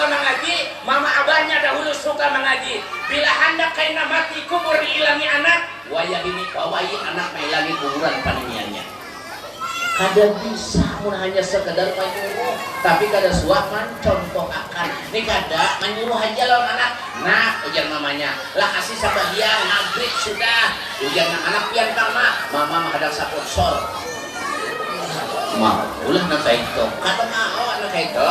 mengaji, mama abahnya dahulu suka mengaji. Bila hendak kaina mati kubur diilangi anak, wayahini kawaii anak mailangi kuburan paniniannya. Kada bisa mun hanya sekedar menyuruh, tapi kada suah mencontoh akan. Ini kada menyuruh aja lawan anak. Nah, ujar mamanya, lah kasih sabahyang maghrib sudah. Ujar anak pian mama menghadap sapotsor. Mau ulah nak itu. Kata mau anak itu.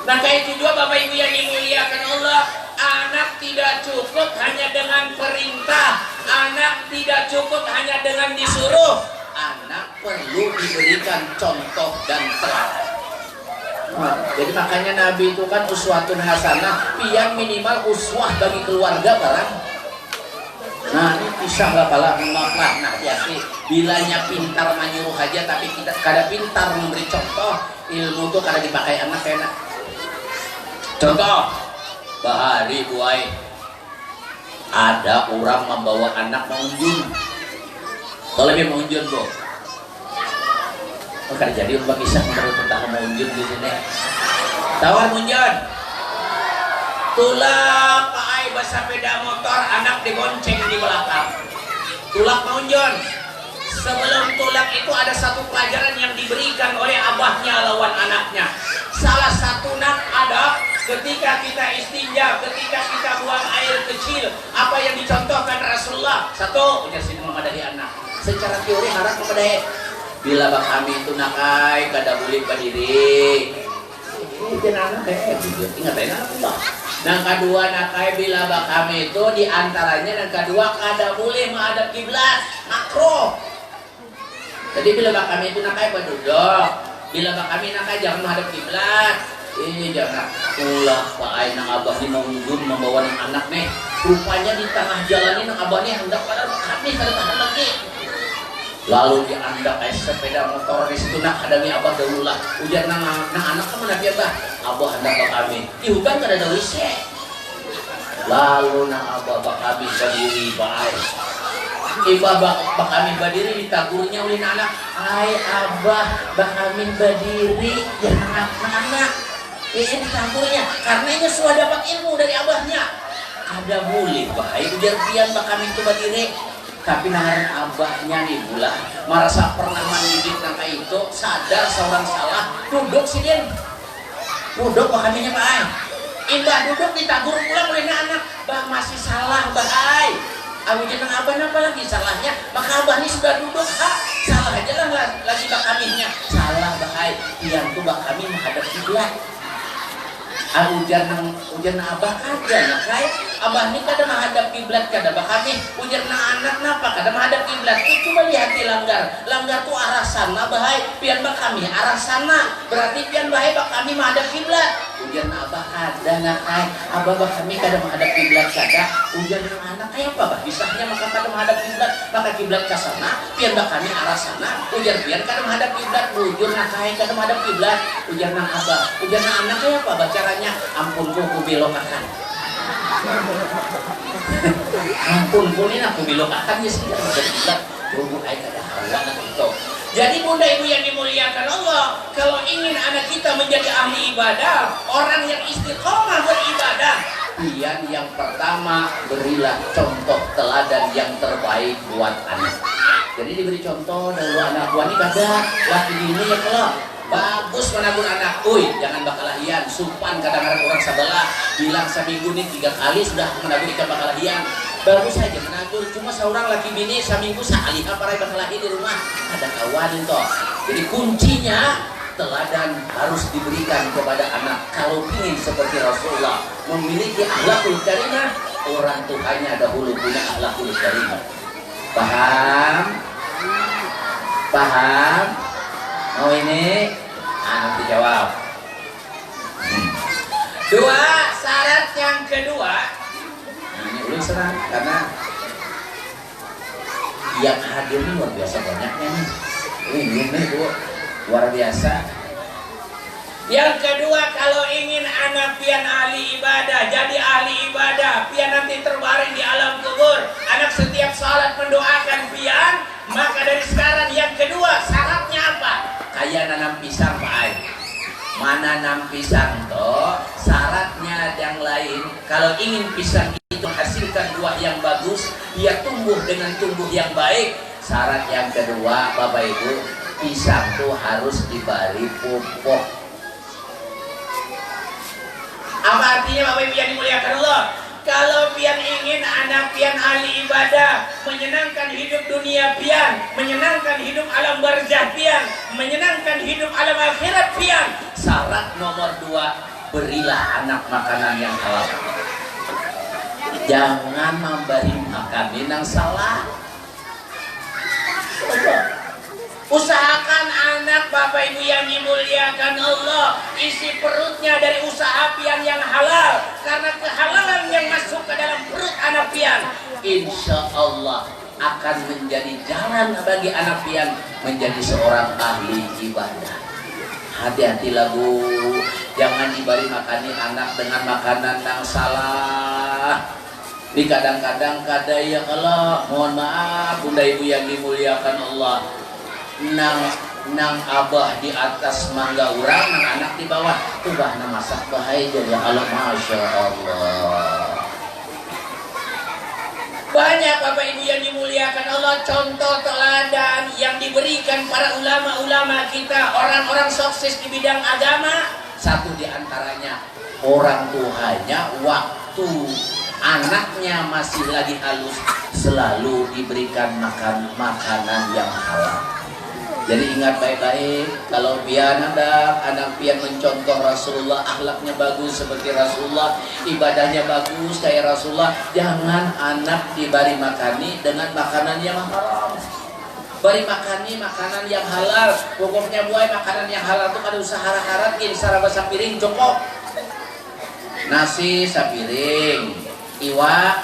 Nah kayak itu juga Bapak Ibu yang dimuliakan Allah, anak tidak cukup hanya dengan perintah, anak tidak cukup hanya dengan disuruh, anak perlu diberikan contoh dan teladan. Jadi makanya Nabi itu kan uswatun hasanah, yang minimal uswah bagi keluarga barang. Nah ini pisah lah pala menolak. Nah hati-hati, bilanya pintar menyuruh aja tapi kita kada pintar memberi contoh, ilmu tuh kada dipakai anak enak. Contoh, bahari buai ada orang membawa anak mengunjung. Kalau lebih mengunjung bro, maka jadi umpah kisah menurut tentang mengunjung di sini. Tawar mengunjung, tulak pakai sepeda motor, anak dibonceng di belakang. Tulak mengunjung. Sebelum tulak itu ada satu pelajaran yang diberikan oleh abahnya lawan anaknya. Salah satu nak ada ketika kita istinja, ketika kita buang air kecil, apa yang dicontohkan Rasulullah? Satu, ujar sini memadahi anak. Secara teori harap memadahi. Bila bak kami itu nakai, kada boleh berdiri. Jangan anak kayak gitu. Ingat anak Allah. Yang kedua nakai bila bak kami itu diantaranya yang kedua kada boleh menghadap kiblat, makruh. Jadi bila bak kami itu nakai berduduk, bila bak kami nakai jangan menghadap kiblat. Jangan ulah Pak Ai nang abah ni mengunjung membawa nang anak nih. Rupanya di tengah jalan ini nang abah ni hendak pada kami kada tahan lagi. Lalu diandak sepeda motor di situ nak hadami abah dahulu lah. Ujar nang anak kan mana dia bah? Abah hendak bak kami. Di hutan kada ada wise. Lalu nang abah bak kami berdiri Pak Ai. Ibah bak kami berdiri ditagurnya oleh anak. Ai abah bak kami berdiri ya anak-anak. Ini ditagurnya karena ini sudah dapat ilmu dari abahnya. Ada boleh baik ujar pian bak kami itu berdiri. Tapi nangan abahnya nih pula merasa pernah mendidik nangka itu sadar seorang salah duduk sih dia. Duduk bak kaminya Pak Ai. Ibah duduk ditagur pulang oleh anak. Bah masih salah Bah Ai. Awi jangan abah apa lagi salahnya, maka abah ini sudah duduk, salah aja lah lagi bak kaminya. Salah bahai, yang tuh bak kami menghadap kiblat. Ujar abah ada nak kai, abah ini kada menghadap kiblat kada bak kami. Ujar anak napa kada menghadap kiblat. Coba lihat di langgar tuh arah sana bahai, pian bak kami arah sana. Berarti pian bahai bak kami menghadap kiblat. Ujar abah ada nak kai, abah bak kami kada menghadap kiblat kada. Ujar anak kayak apa bah? Bisanya maka kada menghadap kiblat, maka kiblat ke sana, pian bak kami arah sana. Ujar pian kada menghadap kiblat, bujur nak kai kada menghadap kiblat. Ujar nang abah, ujar nang anak kayak apa bah caranya? Ampun ku belokakan. Ampun ku ini aku belokakan ya sih menghadap kiblat. Rubuh ai kada hawa nak itu. Jadi bunda ibu yang dimuliakan Allah, kalau ingin anak kita menjadi ahli ibadah, orang yang istiqomah beribadah, yang pertama berilah contoh teladan yang terbaik buat anak. Jadi diberi contoh dahulu anak buah ini kada laki ini ya kalau bagus menabur anak, jangan bakalahian, supan kadang-kadang orang sebelah bilang seminggu ini 3 kali sudah menabur ikan bakalahian. Bagus saja menabur, cuma seorang laki bini seminggu sekali apa bakalahi di rumah ada kawan toh. Jadi kuncinya teladan harus diberikan kepada anak. Kalau ingin seperti Rasulullah memiliki akhlakul karimah, orang tuanya dahulu punya akhlakul karimah. Paham? Paham? Oh ini nanti jawab. Dua syarat yang kedua. Ini ulun serang karena yang hadir ini luar biasa banyaknya nih. Ini Bu, luar biasa. Yang kedua, kalau ingin anak pian ahli ibadah, jadi ahli ibadah, pian nanti terbaring di alam kubur, anak setiap salat mendoakan pian, maka dari sekarang yang kedua syaratnya apa? Kayak nanam pisang Pak Ai. Mana nanam pisang toh? Kalau ingin pisang itu menghasilkan buah yang bagus, dia tumbuh dengan tumbuh yang baik. Syarat yang kedua, Bapak Ibu, pisang itu harus diberi pupuk. Apa artinya Bapak Ibu yang dimuliakan Allah? Kalau pian ingin anak pian ahli ibadah, menyenangkan hidup dunia pian, menyenangkan hidup alam barzah pian, menyenangkan hidup alam akhirat pian, syarat nomor 2, berilah anak makanan yang halal. Jangan memberi makanan yang salah. Usahakan anak Bapak Ibu yang dimuliakan Allah, isi perutnya dari usaha pian yang halal, karena kehalalan yang masuk ke dalam perut anak pian, insya Allah akan menjadi jalan bagi anak pian menjadi seorang ahli ibadah. Hati-hatilah Bu, jangan diberi makanan anak dengan makanan yang salah. Di kadang-kadang kadaya Allah, mohon maaf Bunda Ibu yang dimuliakan Allah, nang abah di atas mangga urang, nang anak di bawah, ubah nama masak bahaya jadi Allah, Masya Allah. Banyak Bapak Ibu yang dimuliakan Allah contoh teladan yang diberikan para ulama-ulama kita, orang-orang sukses di bidang agama. Satu di antaranya, orang tuanya waktu anaknya masih lagi halus selalu diberikan makan makanan yang halal. Jadi ingat baik-baik, kalau pian ada anak pian mencontoh Rasulullah, akhlaknya bagus seperti Rasulullah, ibadahnya bagus kayak Rasulullah, jangan anak diberi makani dengan makanan yang haram. Beri makani makanan yang halal. Pokoknya buai makanan yang halal itu kada usah harat-haratin, saraba sapiring cukup. Nasi sapiring, iwak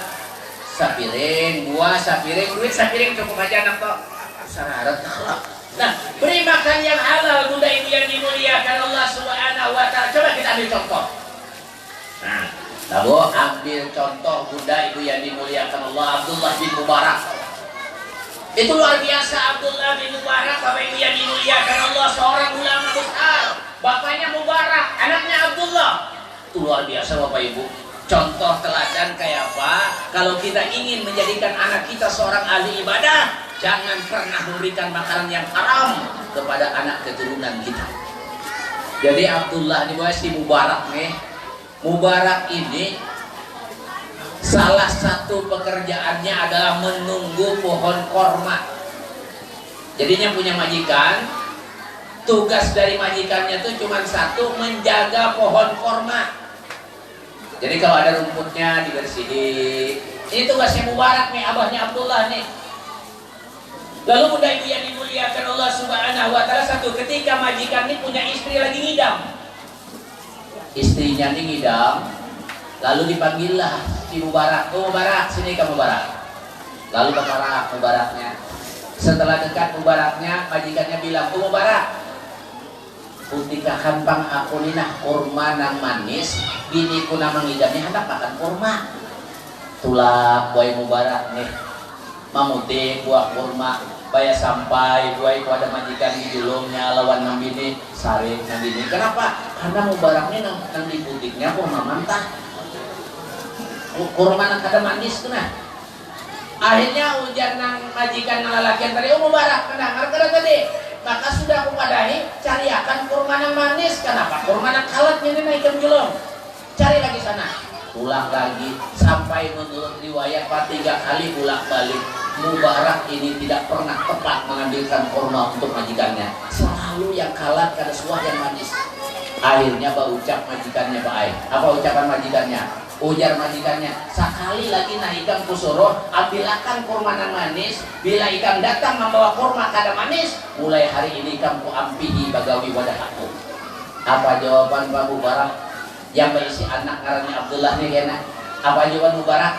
sapiring, buah sapiring, duit sapiring cukup aja anak toh. Syarat akhlak. Nah, beri makan yang halal Bunda Ibu yang dimuliakan Allah Subhanahu wa taala. Coba kita ambil contoh. Nah, lalu ambil contoh Bunda Ibu yang dimuliakan Allah, Abdullah bin Mubarak. Itu luar biasa Abdullah bin Mubarak, Bapak Ibu yang dimuliakan Allah, seorang ulama besar. Bapaknya Mubarak, anaknya Abdullah. Itu luar biasa Bapak Ibu. Contoh teladan kayak apa? Kalau kita ingin menjadikan anak kita seorang ahli ibadah, jangan pernah memberikan makanan yang haram kepada anak keturunan kita. Jadi Abdullah ini si Mubarak nih. Mubarak ini salah satu pekerjaannya adalah menunggu pohon korma. Jadinya punya majikan. Tugas dari majikannya itu cuma satu, menjaga pohon korma. Jadi kalau ada rumputnya dibersihin. Ini tugasnya Mubarak nih, abahnya Abdullah nih. Lalu Bunda Ibu yang dimuliakan Allah Subhanahu wa taala, satu ketika majikan ini punya istri lagi ngidam. Istrinya nih ngidam. Lalu dipanggillah si Mubarak. Oh Mubarak, sini kamu Mubarak. Lalu Mubaraknya. Setelah dekat Mubaraknya, majikannya bilang, "Oh Mubarak, putika kampang aku ninah kurma nang manis, biniku nama ngidamnya hendak makan kurma." Tulak buai Mubarak nih, mamutik buah kurma, baya sampai buai ku ada majikan di julungnya lawan nang bini, sarit nang bini. Kenapa? Karena Mubaraknya nang di putiknya kurma mantah, kurma nang kada manis tuh nah. Akhirnya ujar nang majikan nang lalakian tadi, "Oh Mubarak, kenapa kada tadi?" Maka sudah aku padahi, cari akan kurma yang manis. Kenapa? Kurma yang kalatnya ini naikkan julung. Cari lagi sana. Pulang lagi. Sampai menurut riwayat 3 kali pulang balik. Mubarak ini tidak pernah tepat mengambilkan kurma untuk majikannya. Selalu yang kalat kada suah yang manis. Akhirnya berucap majikannya baik. Apa ucapan majikannya? Ujar majikannya, "Sekali lagi nah ikam kusuruh ambilakan kurma yang manis. Bila ikam datang membawa kurma kada manis, mulai hari ini ikam ku ampihi bagawi wadah aku." Apa jawaban Pak Mubarak yang berisi anak ngarannya Abdullah nih kena? Apa jawaban Mubarak?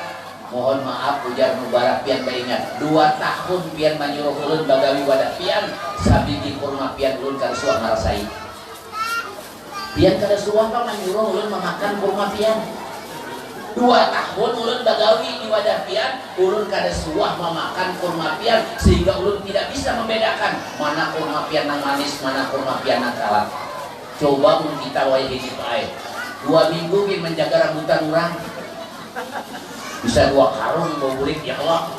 "Mohon maaf," ujar Mubarak, "pian beringat 2 tahun pian menyuruh ulun bagawi wadah pian, sabidi kurma pian ulun kada suah ngarasai. Pian kada suah Pak menyuruh ulun memakan kurma pian. 2 tahun ulun bagawi di wadah pian, ulun kada suah memakan kurma pian, sehingga ulun tidak bisa membedakan mana kurma pian yang manis, mana kurma pian yang kalat." Coba mun kita wae hiji bae. 2 minggu kita menjaga rambutan orang. bisa 2 karung bau bulik ya Allah.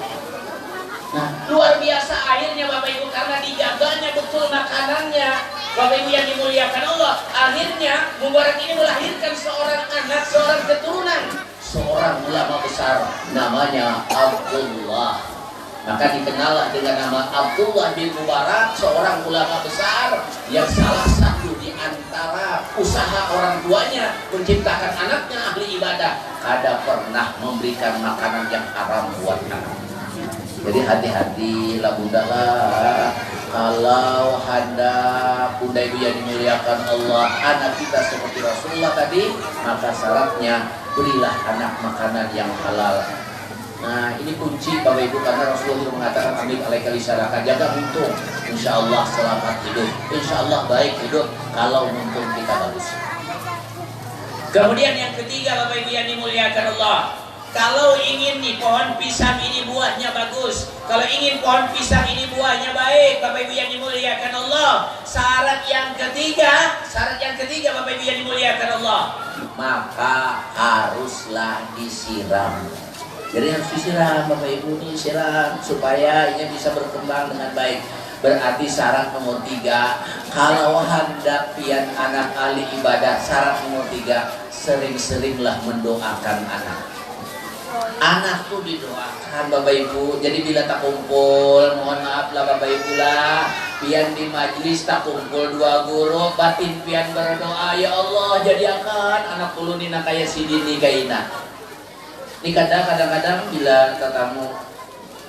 Nah, luar biasa akhirnya Bapak Ibu, karena dijaganya betul makanannya. Bapak Ibu yang dimuliakan Allah, akhirnya Mubarak ini melahirkan seorang anak, seorang keturunan, seorang ulama besar namanya Abdullah. Maka dikenallah dengan nama Abdullah bin Mubarak, seorang ulama besar yang salah satu di antara usaha orang tuanya menciptakan anaknya ahli ibadah, kada pernah memberikan makanan yang haram buat anak. Jadi hati-hati lah bunda lah, kalau hendak bunda ibu yang dimuliakan Allah, anak kita seperti Rasulullah tadi, maka syaratnya berilah anak makanan yang halal. Nah ini kunci Bapak Ibu, karena Rasulullah mengatakan ambil alaika lisanaka, jaga untung, insya Allah selamat hidup, insya Allah baik hidup kalau untung kita bagus. Kemudian yang ketiga Bapak Ibu yang dimuliakan Allah, kalau ingin nih pohon pisang ini buahnya bagus, kalau ingin pohon pisang ini buahnya baik, Bapak Ibu yang dimuliakan Allah, syarat yang ketiga Bapak Ibu yang dimuliakan Allah, maka haruslah disiram. Jadi harus disiram Bapak Ibu, nih siram supaya ini bisa berkembang dengan baik. Berarti syarat nomor 3, kalau hendak pian anak ahli ibadah, syarat nomor 3, sering-seringlah mendoakan anak. Anak tuh didoakan Bapak Ibu. Jadi bila tak kumpul, mohon maaf lah Bapak Ibu lah, pian di majlis tak kumpul 2 guru, batin pian berdoa, ya Allah jadikan anak ulun ini kaya si Dini kaina. Ini kadang-kadang bila tetamu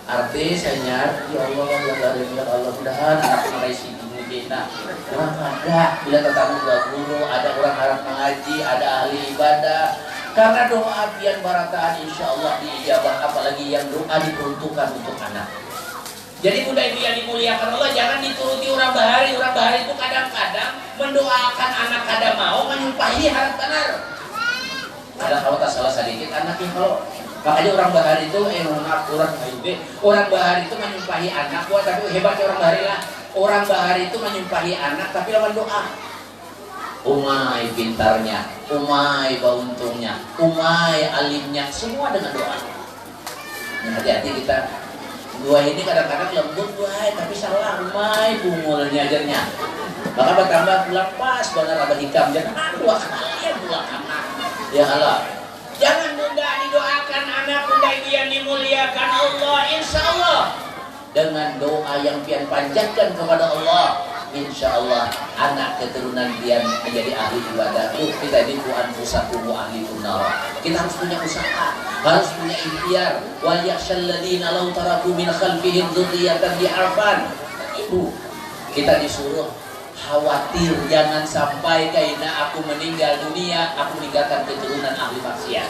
artis hanya, ya Allah ya Allah mudahan anak kayak si Dini kaina. Orang ada bila tetamu 2 guru, ada orang harap mengaji, ada ahli ibadah. Karena doa pian barataan insya Allah diijabah, apalagi yang doa diperuntukkan untuk anak. Jadi bunda ibu yang dimuliakan Allah, jangan dituruti orang bahari. Orang bahari itu kadang-kadang mendoakan anak kada mau, menyumpahi harap benar. Kadang kalau tak salah sedikit anaknya, kalau makanya orang bahari itu orang bahari itu menyumpahi anak, wah tapi hebatnya orang bahari lah. Orang bahari itu menyumpahi anak tapi lawan doa. Umay pintarnya, umay bauntungnya, umay alimnya, semua dengan doa. Nah, hati-hati kita. Dua ini kadang-kadang lembut buah, tapi salah umay bungulnya ajarnya. Maka bertambah pulang pas benar abah hikam, jangan 2 kali ya pulang anak. Ya Allah, jangan bunda didoakan anak bunda ibu yang dimuliakan Allah, insya Allah dengan doa yang pian panjatkan kepada Allah, insya Allah anak keturunan pian menjadi ahli ibadah. Kita dibuat usahaku ahli nar. Kita harus punya usaha, harus punya ikhtiar. Wal yakhshal ladzina law taraku min khalfihim dzurriyyatan di'afan. Ibu, kita disuruh khawatir jangan sampai kaina aku meninggal dunia, aku meninggalkan keturunan ahli maksiat.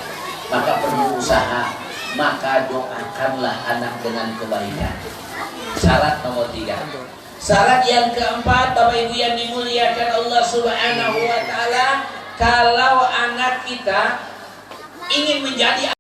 Maka perlu usaha, maka doakanlah anak dengan kebaikan. Syarat nomor 3. Syarat yang keempat Bapak Ibu yang dimuliakan Allah Subhanahu wa taala, kalau anak kita ingin menjadi